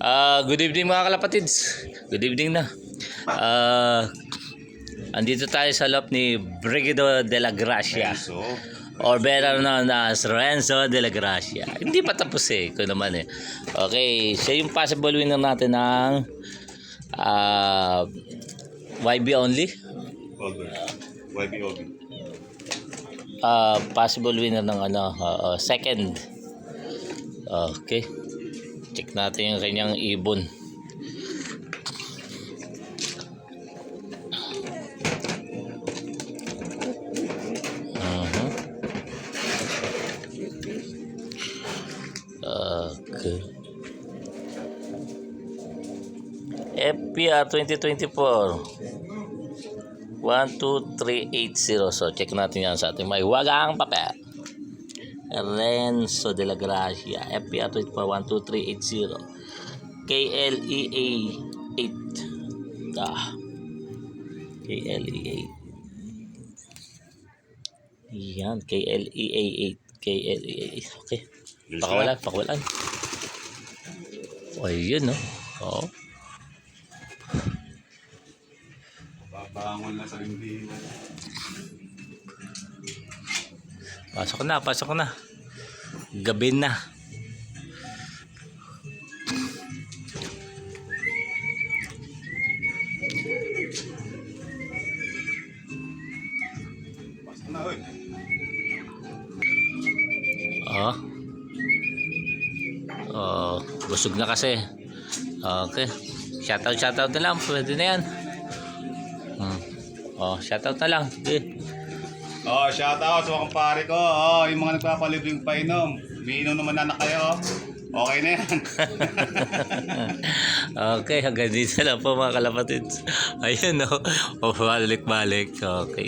Good evening mga kalapatids. Good evening na. Andito tayo sa loob ni Brigido de la Gracia. Or better known as Renzo de la Gracia. Hindi pa tapos ito naman Okay, siya yung possible winner natin ng YB only. YB. Possible winner ng second. Okay. Check natin yung kanyang ibon. Okay. FPR 2024 12380. So check natin yan sa ating may wagang papel. Renzo de la Gracia, FPR 12380, KLEA 8. KLEA. Yan, KLEA 8. KLEA. Okay. Pakawalan. O, yun, no? Oo. Papangon na sa hindi. Pasok na. Gabi na. Pasok na, oy. Busog na kasi. Okay. Shoutout na lang. Pwede na yan. Shoutout na lang. Okay. Shoutout sa mga kumpare ko. Yung mga nagpapalibreng painom. Umiinom naman na kayo. Okay na yan. Okay, hanggang dito lang po mga kalapatids. Ayun, balik. Okay.